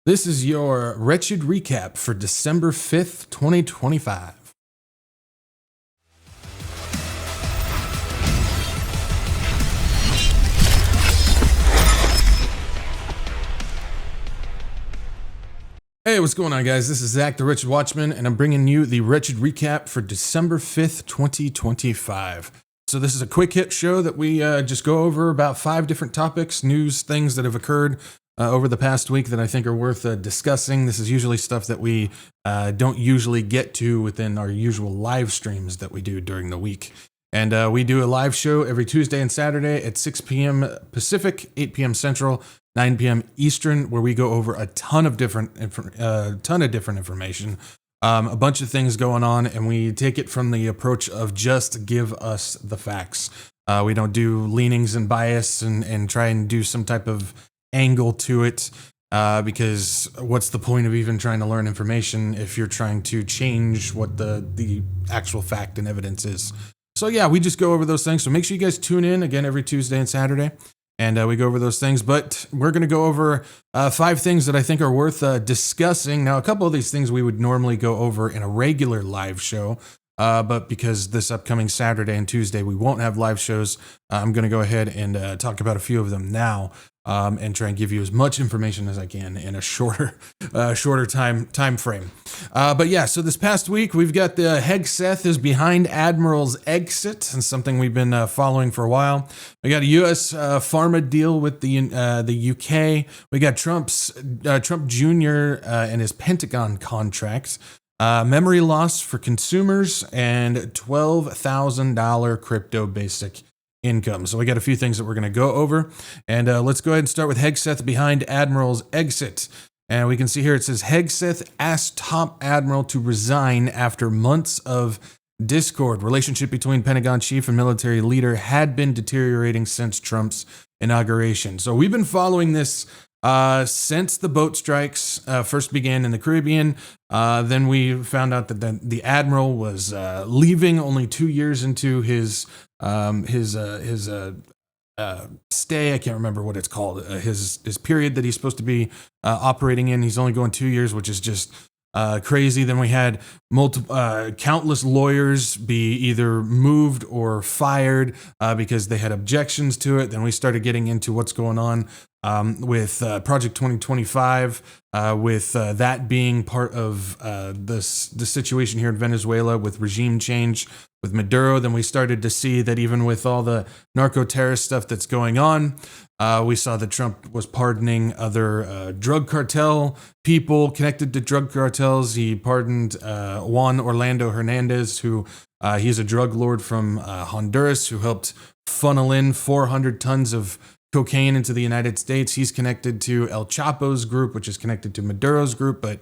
This is your Wretched Recap for December 5th, 2025. Hey, what's going on, guys? This is Zach, the Wretched Watchman, and I'm bringing you the Wretched Recap for December 5th, 2025. So this is a quick hit show that we just go over about 5 different topics, news, things that have occurred over the past week that I think are worth discussing. This is usually stuff that we don't usually get to within our usual live streams that we do during the week. And we do a live show every Tuesday and Saturday at 6 p.m. Pacific, 8 p.m. Central, 9 p.m. Eastern, where we go over a ton of different information, a bunch of things going on, and we take it from the approach of just give us the facts. We don't do leanings and bias and try and do some type of angle to it, because what's the point of even trying to learn information if you're trying to change what the actual fact and evidence is? So yeah, we just go over those things. So make sure you guys tune in again every Tuesday and Saturday. And we go over those things, but we're going to go over 5 things that I think are worth discussing. Now, a couple of these things we would normally go over in a regular live show, but because this upcoming Saturday and Tuesday we won't have live shows, I'm going to go ahead and talk about a few of them now, and try and give you as much information as I can in a shorter time frame. But yeah, so this past week we've got the Hegseth is behind Admiral's exit, and something we've been following for a while. We got a U.S. Pharma Deal with the UK. We got Trump Jr. And his Pentagon contracts. Memory loss for consumers and $12,000 crypto basic income. So we got a few things that we're going to go over, and let's go ahead and start with Hegseth behind Admiral's exit. And we can see here it says Hegseth asked top admiral to resign after months of discord. Relationship between Pentagon chief and military leader had been deteriorating since Trump's inauguration. So we've been following this since the boat strikes first began in the Caribbean. Then we found out that the admiral was leaving only 2 years into his stay. I can't remember what it's called. His period that he's supposed to be operating in. He's only going 2 years, which is just crazy. Then we had countless lawyers be either moved or fired because they had objections to it. Then we started getting into what's going on with Project 2025, with that being part of the situation here in Venezuela with regime change with Maduro. Then we started to see that even with all the narco-terrorist stuff that's going on, we saw that Trump was pardoning other drug cartel people connected to drug cartels. He pardoned Juan Orlando Hernandez, who he's a drug lord from Honduras who helped funnel in 400 tons of cocaine into the United States. He's connected to El Chapo's group, which is connected to Maduro's group, but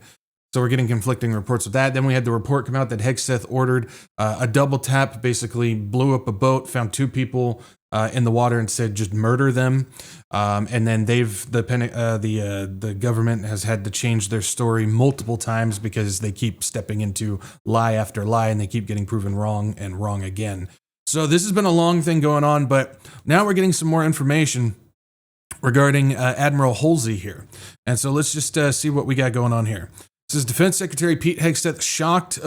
so we're getting conflicting reports of that. Then we had the report come out that Hegseth ordered a double tap, basically blew up a boat, found 2 people in the water and said just murder them. And then the government has had to change their story multiple times because they keep stepping into lie after lie and they keep getting proven wrong and wrong again. So this has been a long thing going on, but now we're getting some more information regarding Admiral Halsey here. And so let's just see what we got going on here. This is Defense Secretary Pete Hegseth shocked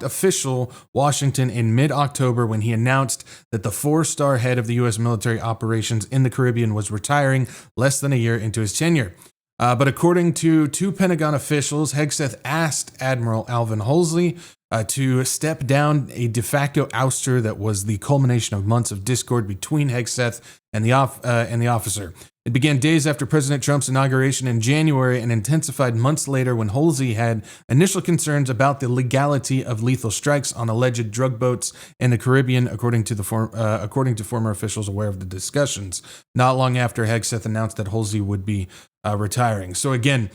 official Washington in mid-October when he announced that the 4-star head of the U.S. military operations in the Caribbean was retiring less than a year into his tenure. But according to 2 Pentagon officials, Hegseth asked Admiral Alvin Halsey to step down, a de facto ouster that was the culmination of months of discord between Hegseth and the officer. It began days after President Trump's inauguration in January and intensified months later when Halsey had initial concerns about the legality of lethal strikes on alleged drug boats in the Caribbean, according to former officials aware of the discussions. Not long after Hegseth announced that Halsey would be retiring. So again,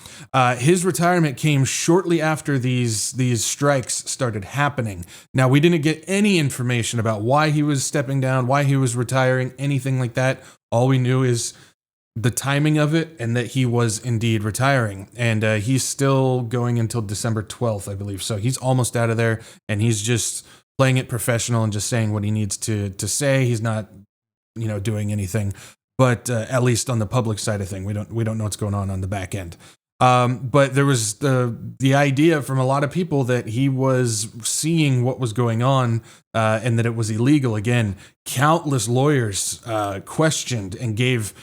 his retirement came shortly after these strikes started happening. Now, we didn't get any information about why he was stepping down, why he was retiring, anything like that. All we knew is the timing of it and that he was indeed retiring. And he's still going until December 12th, I believe. So he's almost out of there, and he's just playing it professional and just saying what he needs to say. He's not, doing anything but at least on the public side of thing, we don't know what's going on the back end. But there was the idea from a lot of people that he was seeing what was going on and that it was illegal. Again, countless lawyers questioned and gave,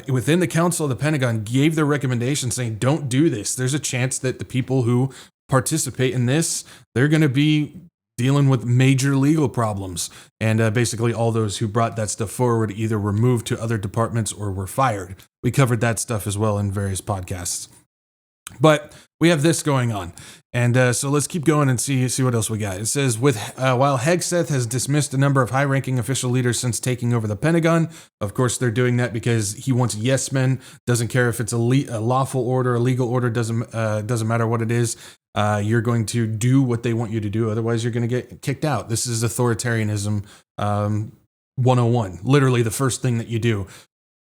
within the council of the Pentagon, gave their recommendations saying, don't do this. There's a chance that the people who participate in this, they're going to be dealing with major legal problems. And basically all those who brought that stuff forward either were moved to other departments or were fired. We covered that stuff as well in various podcasts. But we have this going on. And so let's keep going and see what else we got. It says, while Hegseth has dismissed a number of high-ranking official leaders since taking over the Pentagon, of course they're doing that because he wants yes men, doesn't care if it's a lawful order, a legal order, doesn't matter what it is. You're going to do what they want you to do, otherwise you're going to get kicked out. This is authoritarianism 101, literally the first thing that you do.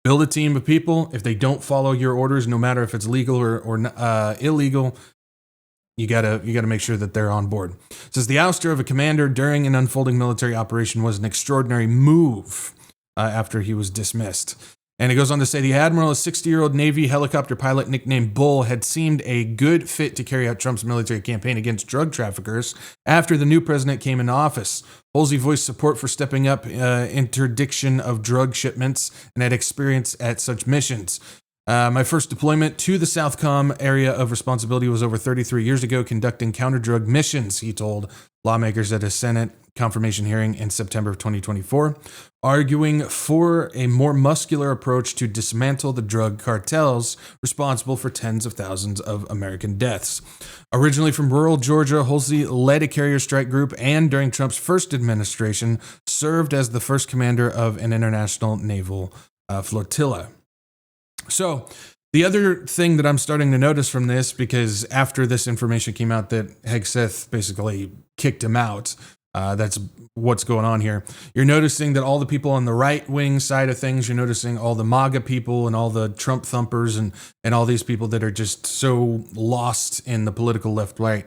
Build a team of people. If they don't follow your orders, no matter if it's legal or illegal, you gotta make sure that they're on board. It says the ouster of a commander during an unfolding military operation was an extraordinary move after he was dismissed. And it goes on to say the Admiral, a 60-year-old Navy helicopter pilot nicknamed Bull, had seemed a good fit to carry out Trump's military campaign against drug traffickers after the new president came into office. Halsey voiced support for stepping up interdiction of drug shipments and had experience at such missions. My first deployment to the Southcom area of responsibility was over 33 years ago, conducting counter-drug missions, he told lawmakers at a Senate confirmation hearing in September of 2024, arguing for a more muscular approach to dismantle the drug cartels responsible for tens of thousands of American deaths. Originally from rural Georgia, Halsey led a carrier strike group and during Trump's first administration served as the first commander of an international naval flotilla. So the other thing that I'm starting to notice from this, because after this information came out that Hegseth basically kicked him out, that's what's going on here. You're noticing that all the people on the right-wing side of things, you're noticing all the MAGA people and all the Trump thumpers and all these people that are just so lost in the political left-right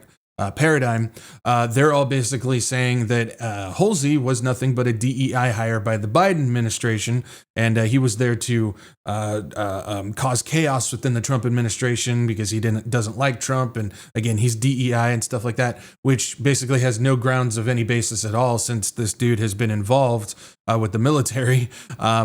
paradigm, they're all basically saying that Halsey was nothing but a DEI hire by the Biden administration, and he was there to cause chaos within the Trump administration because he doesn't like Trump, and again, he's DEI and stuff like that, which basically has no grounds of any basis at all since this dude has been involved with the military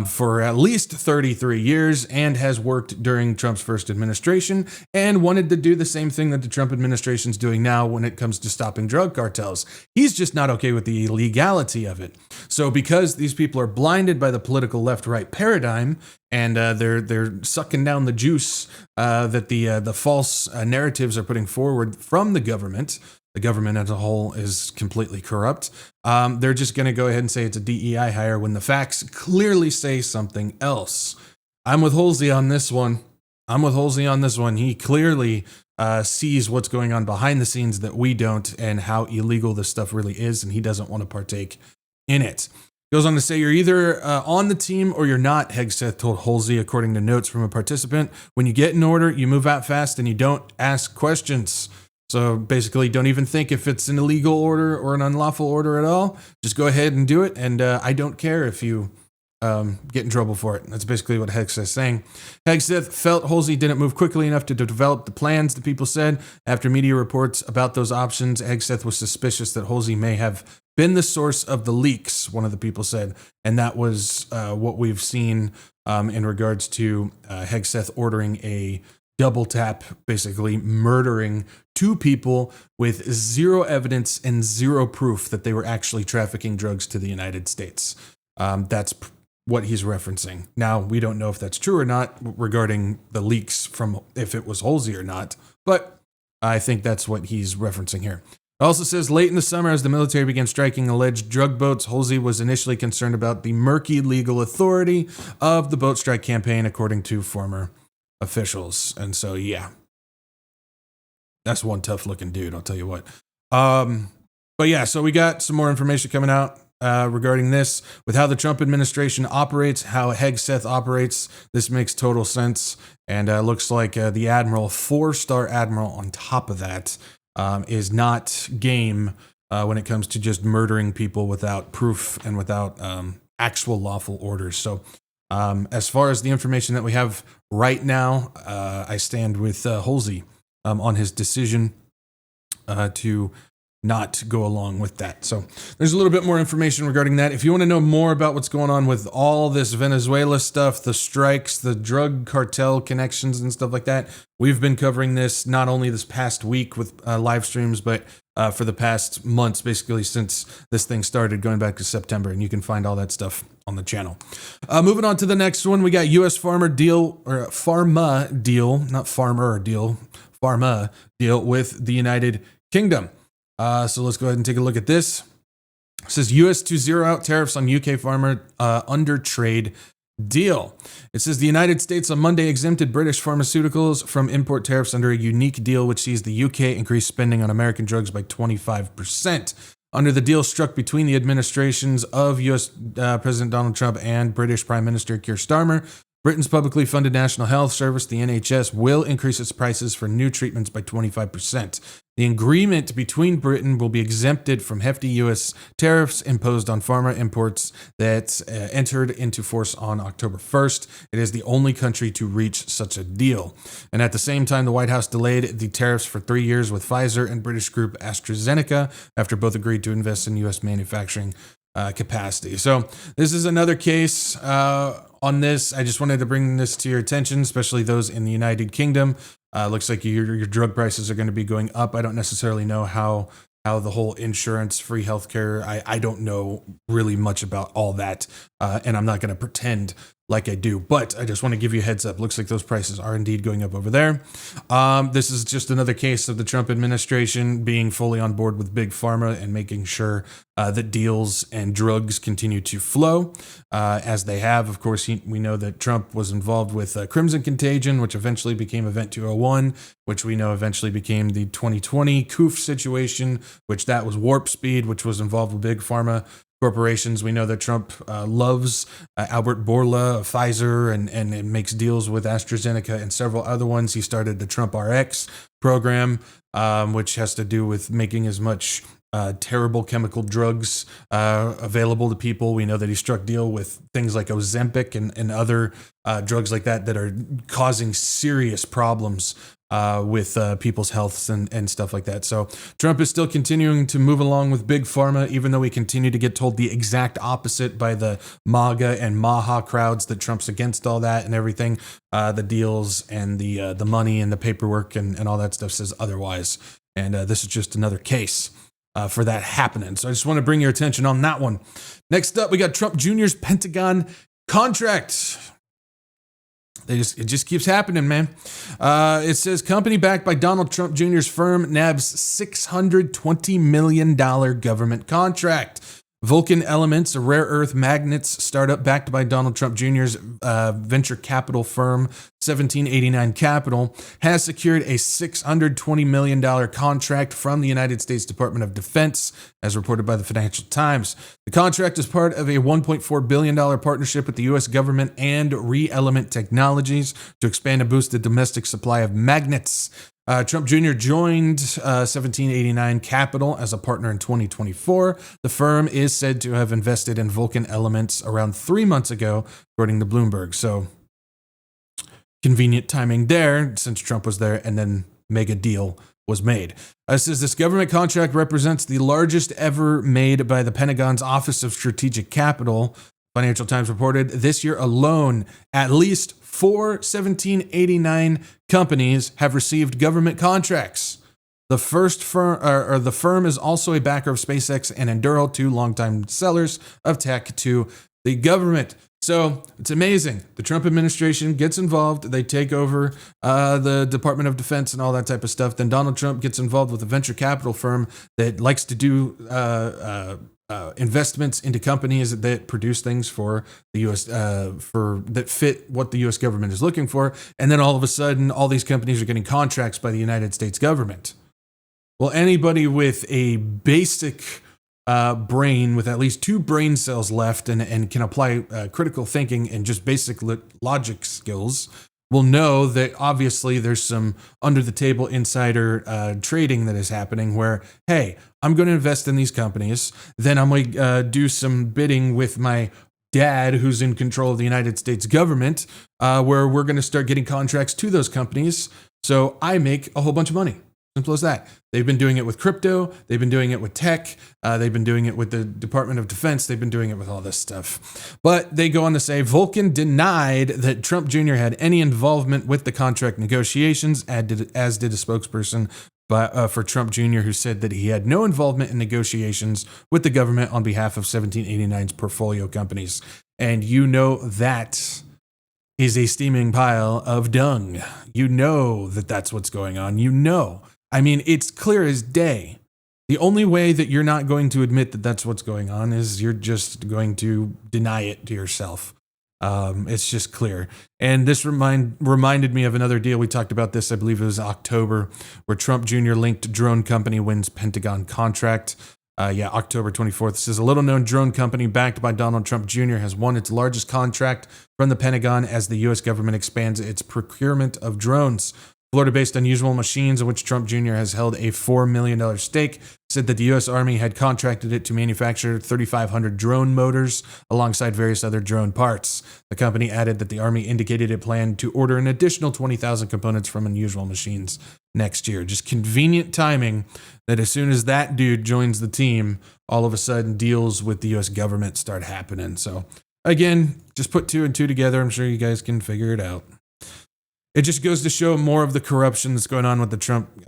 for at least 33 years and has worked during Trump's first administration and wanted to do the same thing that the Trump administration's doing now when it comes to stopping drug cartels. He's just not okay with the illegality of it. So because these people are blinded by the political left-right paradigm and they're sucking down the juice that the false narratives are putting forward from the government as a whole is completely corrupt. They're just going to go ahead and say it's a DEI hire when the facts clearly say something else. I'm with Halsey on this one. He clearly sees what's going on behind the scenes that we don't and how illegal this stuff really is, and he doesn't want to partake in it. Goes on to say, you're either on the team or you're not, Hegseth told Halsey, according to notes from a participant. When you get an order, you move out fast and you don't ask questions. So basically, don't even think if it's an illegal order or an unlawful order at all. Just go ahead and do it, and I don't care if you get in trouble for it. That's basically what Hegseth is saying. Hegseth felt Halsey didn't move quickly enough to develop the plans, the people said. After media reports about those options, Hegseth was suspicious that Halsey may have been the source of the leaks, one of the people said. And that was what we've seen in regards to Hegseth ordering a double tap, basically murdering two people with zero evidence and zero proof that they were actually trafficking drugs to the United States. That's what he's referencing. Now, we don't know if that's true or not regarding the leaks from if it was Halsey or not, but I think that's what he's referencing here. It also says, late in the summer, as the military began striking alleged drug boats, Halsey was initially concerned about the murky legal authority of the boat strike campaign, according to former officials. And so, yeah, that's one tough looking dude, I'll tell you what. But yeah, so we got some more information coming out regarding this with how the Trump administration operates, how Hegseth operates. This makes total sense. And looks like the Admiral, 4-star Admiral on top of that, is not game when it comes to just murdering people without proof and without actual lawful orders. So As far as the information that we have right now, I stand with Halsey on his decision to not go along with that. So there's a little bit more information regarding that. If you want to know more about what's going on with all this Venezuela stuff, the strikes, the drug cartel connections and stuff like that, we've been covering this not only this past week with live streams, but for the past months, basically since this thing started, going back to September, and you can find all that stuff on the channel. Moving on to the next one, we got U.S. Pharma Deal with the United Kingdom. So let's go ahead and take a look at this. It says U.S. to zero out tariffs on UK pharma under trade deal. It says the United States on Monday exempted British pharmaceuticals from import tariffs under a unique deal which sees the UK increase spending on American drugs by 25%. Under the deal struck between the administrations of U.S. President Donald Trump and British Prime Minister Keir Starmer, Britain's publicly funded National Health Service, the NHS, will increase its prices for new treatments by 25%. The agreement between Britain will be exempted from hefty U.S. tariffs imposed on pharma imports that entered into force on October 1st. It is the only country to reach such a deal. And at the same time, the White House delayed the tariffs for 3 years with Pfizer and British group AstraZeneca after both agreed to invest in U.S. manufacturing capacity. So this is another case on this. I just wanted to bring this to your attention, especially those in the United Kingdom. Looks like your drug prices are going to be going up. I don't necessarily know how the whole insurance, free healthcare, I don't know really much about all that, and I'm not going to pretend like I do, but I just want to give you a heads up. Looks like those prices are indeed going up over there. This is just another case of the Trump administration being fully on board with Big Pharma and making sure that deals and drugs continue to flow as they have. Of course, we know that Trump was involved with Crimson Contagion, which eventually became Event 201, which we know eventually became the 2020 COOF situation, which that was Warp Speed, which was involved with Big Pharma corporations. We know that Trump loves Albert Bourla of Pfizer and makes deals with AstraZeneca and several other ones. He started the Trump RX program, which has to do with making as much terrible chemical drugs available to people. We know that he struck deal with things like Ozempic and other drugs like that are causing serious problems with people's healths and stuff like that. So Trump is still continuing to move along with Big Pharma, even though we continue to get told the exact opposite by the MAGA and Maha crowds that Trump's against all that and everything. The deals and the money and the paperwork and all that stuff says otherwise. And this is just another case for that happening. So I just want to bring your attention on that one. Next up, we got Trump Jr.'s Pentagon contract. It just keeps happening, man. It says company backed by Donald Trump Jr.'s firm nabs $620 million government contract. Vulcan Elements, a rare earth magnets startup backed by Donald Trump Jr.'s venture capital firm, 1789 Capital, has secured a $620 million contract from the United States Department of Defense, as reported by the Financial Times. The contract is part of a $1.4 billion partnership with the U.S. government and Re-Element Technologies to expand and boost the domestic supply of magnets. Trump Jr. joined 1789 Capital as a partner in 2024. The firm is said to have invested in Vulcan Elements around 3 months ago, according to Bloomberg. So convenient timing there, since Trump was there and then mega deal was made. It says this government contract represents the largest ever made by the Pentagon's Office of Strategic Capital. Financial Times reported this year alone, at least 4 1789 companies have received government contracts. The firm is also a backer of SpaceX and Enduro, two longtime sellers of tech to the government. So it's amazing. The Trump administration gets involved. They take over the Department of Defense and all that type of stuff. Then Donald Trump gets involved with a venture capital firm that likes to do investments into companies that produce things for the U.S. That fit what the U.S. government is looking for. And then all of a sudden, all these companies are getting contracts by the United States government. Well, anybody with a basic brain with at least 2 brain cells left and can apply critical thinking and just basic logic skills will know that obviously there's some under the table insider trading that is happening where, hey, I'm going to invest in these companies, then I'm going to do some bidding with my dad who's in control of the United States government, where we're going to start getting contracts to those companies. So I make a whole bunch of money. Simple as that. They've been doing it with crypto. They've been doing it with tech. They've been doing it with the Department of Defense. They've been doing it with all this stuff. But they go on to say Vulcan denied that Trump Jr. had any involvement with the contract negotiations, as did a spokesperson for Trump Jr., who said that he had no involvement in negotiations with the government on behalf of 1789's portfolio companies. And you know that is a steaming pile of dung. You know that that's what's going on. You know. I mean, it's clear as day. The only way that you're not going to admit that that's what's going on is you're just going to deny it to yourself. It's just clear. And this reminded me of another deal. We talked about this, I believe it was October, where Trump Jr. linked drone company wins Pentagon contract. October 24th. This is a little-known drone company backed by Donald Trump Jr. has won its largest contract from the Pentagon as the U.S. government expands its procurement of drones. Florida-based Unusual Machines, in which Trump Jr. has held a $4 million stake, said that the U.S. Army had contracted it to manufacture 3,500 drone motors alongside various other drone parts. The company added that the Army indicated it planned to order an additional 20,000 components from Unusual Machines next year. Just convenient timing that as soon as that dude joins the team, all of a sudden deals with the U.S. government start happening. So again, just put two and two together. I'm sure you guys can figure it out. It just goes to show more of the corruption that's going on with the Trump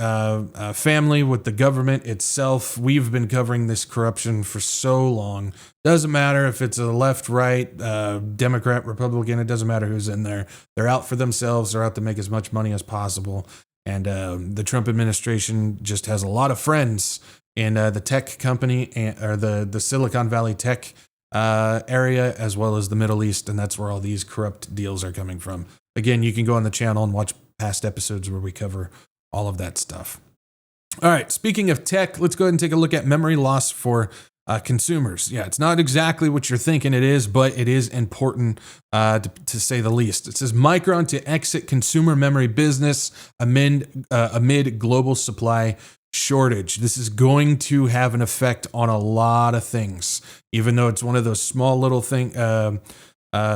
family, with the government itself. We've been covering this corruption for so long. Doesn't matter if it's a left, right, Democrat, Republican. It doesn't matter who's in there. They're out for themselves. They're out to make as much money as possible. And the Trump administration just has a lot of friends in the tech company or the Silicon Valley tech area, as well as the Middle East. And that's where all these corrupt deals are coming from. Again, you can go on the channel and watch past episodes where we cover all of that stuff. All right, speaking of tech, let's go ahead and take a look at memory loss for consumers. Yeah, it's not exactly what you're thinking it is, but it is important to say the least. It says Micron to exit consumer memory business amid global supply shortage. This is going to have an effect on a lot of things, even though it's one of those small little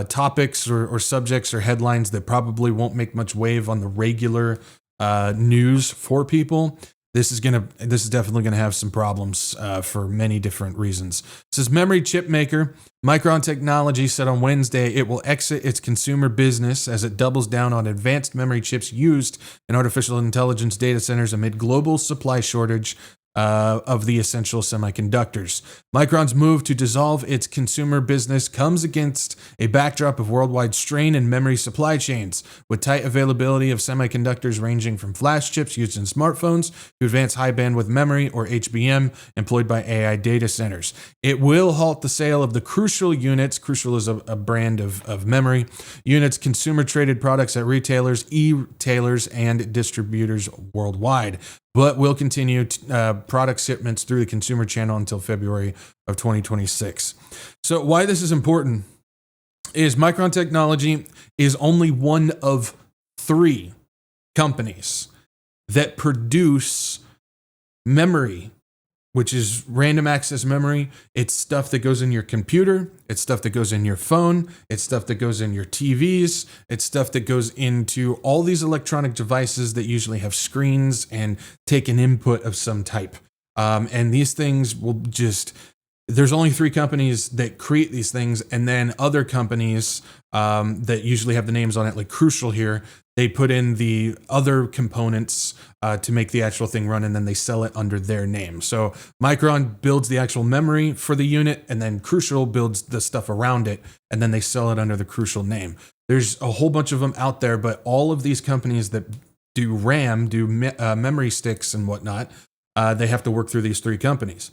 topics or subjects or headlines that probably won't make much wave on the regular news for people. This is definitely gonna have some problems for many different reasons. It says memory chip maker Micron Technology said on Wednesday it will exit its consumer business as it doubles down on advanced memory chips used in artificial intelligence data centers amid global supply shortage of the essential semiconductors. Micron's move to dissolve its consumer business comes against a backdrop of worldwide strain in memory supply chains, with tight availability of semiconductors ranging from flash chips used in smartphones to advanced high bandwidth memory, or HBM, employed by AI data centers. It will halt the sale of the Crucial units. Crucial is a brand of memory units, consumer traded products at retailers, e-tailers, and distributors worldwide, but will continue product shipments through the consumer channel until February of 2026. So why this is important is Micron Technology is only one of 3 companies that produce memory, which is random access memory. It's stuff that goes in your computer. It's stuff that goes in your phone. It's stuff that goes in your TVs. It's stuff that goes into all these electronic devices that usually have screens and take an input of some type. And these things will there's only 3 companies that create these things, and then other companies that usually have the names on it, like Crucial here, they put in the other components to make the actual thing run, and then they sell it under their name. So Micron builds the actual memory for the unit, and then Crucial builds the stuff around it, and then they sell it under the Crucial name. There's a whole bunch of them out there, but all of these companies that do RAM, do memory sticks and whatnot, they have to work through these 3 companies.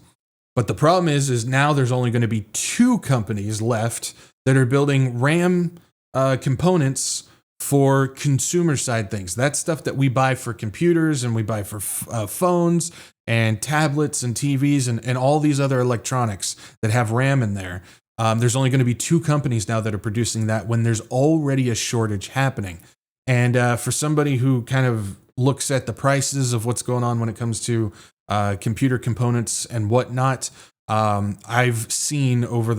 But the problem is now there's only going to be 2 companies left that are building RAM components for consumer side things. That's stuff that we buy for computers and we buy for phones and tablets and TVs and all these other electronics that have RAM in there. There's only going to be 2 companies now that are producing that when there's already a shortage happening. And for somebody who kind of looks at the prices of what's going on when it comes to computer components and whatnot, I've seen over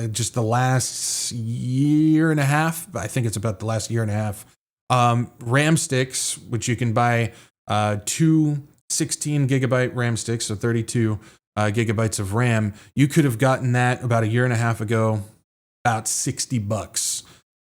just the last year and a half, I think it's about the last year and a half, RAM sticks, which you can buy two 16 gigabyte RAM sticks, so 32 gigabytes of RAM. You could have gotten that about a year and a half ago, about $60.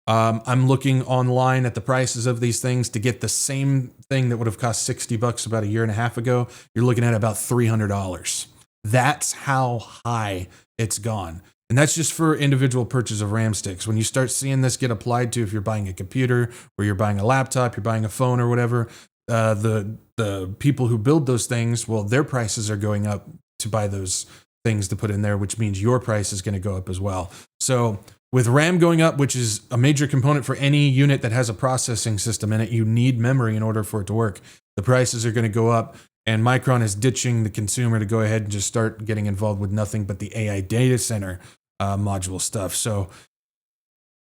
I'm looking online at the prices of these things. To get the same thing that would have cost $60 about a year and a half ago, you're looking at about $300. That's how high it's gone. And that's just for individual purchase of RAM sticks. When you start seeing this get applied to, if you're buying a computer or you're buying a laptop, you're buying a phone or whatever, the people who build those things, well, their prices are going up to buy those things to put in there, which means your price is going to go up as well. So with RAM going up, which is a major component for any unit that has a processing system in it, you need memory in order for it to work. The prices are going to go up, and Micron is ditching the consumer to go ahead and just start getting involved with nothing but the AI data center module stuff. So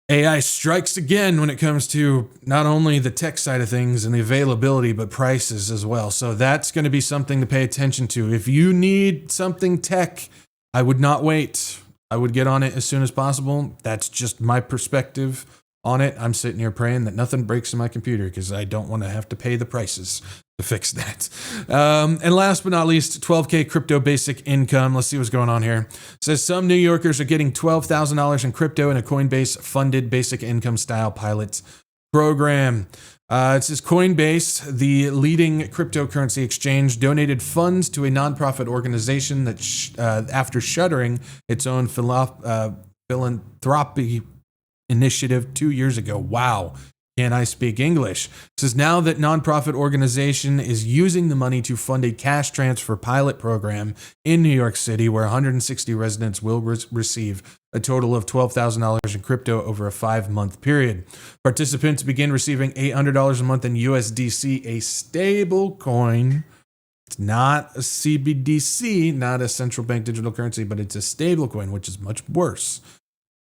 AI strikes again when it comes to not only the tech side of things and the availability, but prices as well. So that's going to be something to pay attention to. If you need something tech, I would not wait. I would get on it as soon as possible. That's just my perspective on it. I'm sitting here praying that nothing breaks in my computer because I don't want to have to pay the prices to fix that. And last but not least, 12K crypto basic income. Let's see what's going on here. It says some New Yorkers are getting $12,000 in crypto in a Coinbase funded basic income style pilot program. It says Coinbase, the leading cryptocurrency exchange, donated funds to a nonprofit organization that, after shuttering its own philanthropy initiative 2 years ago. Wow. Can I speak English? It says now that nonprofit organization is using the money to fund a cash transfer pilot program in New York City, where 160 residents will receive a total of $12,000 in crypto over a 5-month period. Participants begin receiving $800 a month in USDC, a stable coin. It's not a CBDC, not a central bank digital currency, but it's a stable coin, which is much worse.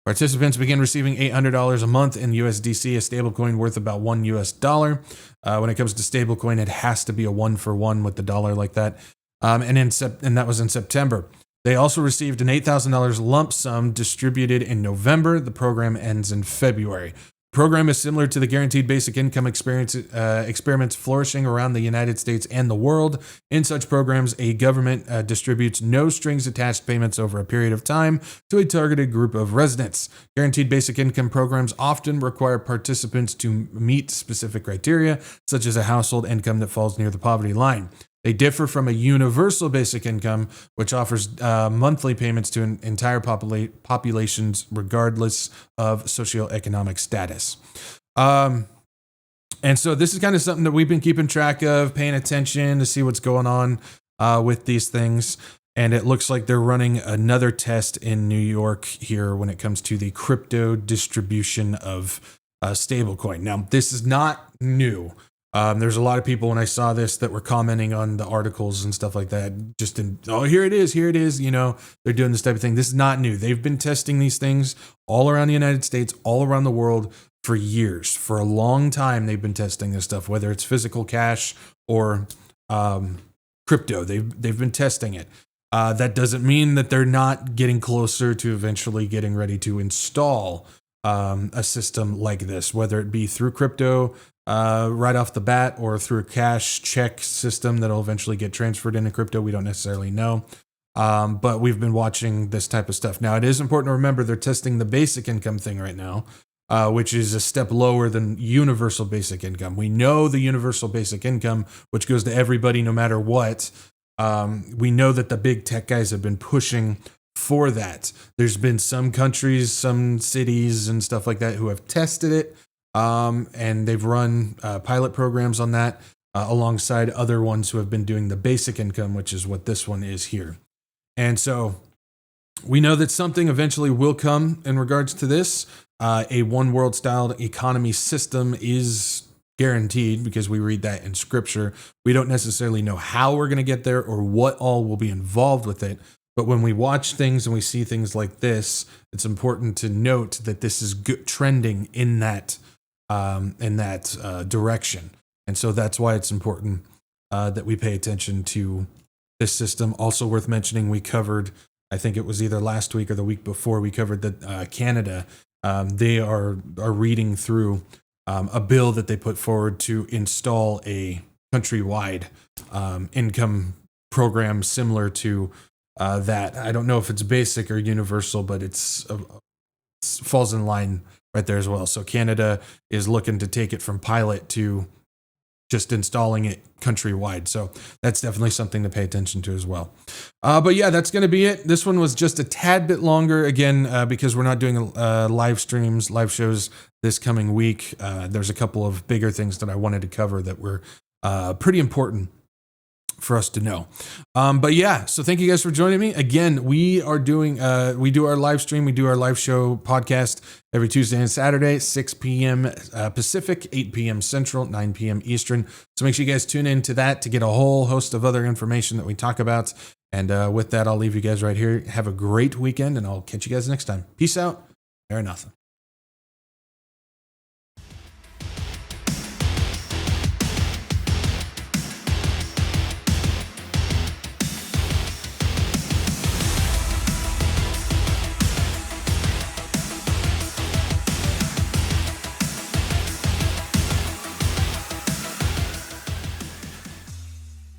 Participants begin receiving $800 a month in USDC, a stablecoin worth about $1. When it comes to stablecoin, it has to be a 1-for-1 with the dollar like that. And that was in September. They also received an $8,000 lump sum distributed in November. The program ends in February. The program is similar to the guaranteed basic income experiments flourishing around the United States and the world. In such programs, a government distributes no strings attached payments over a period of time to a targeted group of residents. Guaranteed basic income programs often require participants to meet specific criteria, such as a household income that falls near the poverty line. They differ from a universal basic income, which offers monthly payments to entire populations regardless of socioeconomic status. And so this is kind of something that we've been keeping track of, paying attention to see what's going on with these things. And it looks like they're running another test in New York here when it comes to the crypto distribution of stablecoin. Now, this is not new. There's a lot of people when I saw this that were commenting on the articles and stuff like that. Here it is. You know, they're doing this type of thing. This is not new. They've been testing these things all around the United States, all around the world for years. For a long time, they've been testing this stuff, whether it's physical cash or crypto. They've been testing it. That doesn't mean that they're not getting closer to eventually getting ready to install a system like this, whether it be through crypto right off the bat or through a cash check system that'll eventually get transferred into crypto. We don't necessarily know. But we've been watching this type of stuff. Now, it is important to remember they're testing the basic income thing right now, which is a step lower than universal basic income. We know the universal basic income, which goes to everybody no matter what. We know that the big tech guys have been pushing for that. There's been some countries, some cities and stuff like that who have tested it. And they've run pilot programs on that alongside other ones who have been doing the basic income, which is what this one is here. And so we know that something eventually will come in regards to this. A one world style economy system is guaranteed because we read that in scripture. We don't necessarily know how we're going to get there or what all will be involved with it. But when we watch things and we see things like this, it's important to note that this is trending in that direction. And so that's why it's important that we pay attention to this system. Also worth mentioning, we covered I think it was either last week or the week before we covered that Canada. They are reading through a bill that they put forward to install a countrywide income program similar to that. I don't know if it's basic or universal, but it falls in line right there as well. So Canada is looking to take it from pilot to just installing it countrywide. So that's definitely something to pay attention to as well. But yeah, that's going to be it. This one was just a tad bit longer, again, because we're not doing live streams, live shows this coming week. There's a couple of bigger things that I wanted to cover that were pretty important for us to know. But yeah, so thank you guys for joining me. Again, we are doing, we do our live stream, we do our live show podcast every Tuesday and Saturday, 6 p.m. Pacific, 8 p.m. Central, 9 p.m. Eastern. So make sure you guys tune in to that to get a whole host of other information that we talk about. And with that, I'll leave you guys right here. Have a great weekend, and I'll catch you guys next time. Peace out. Maranatha.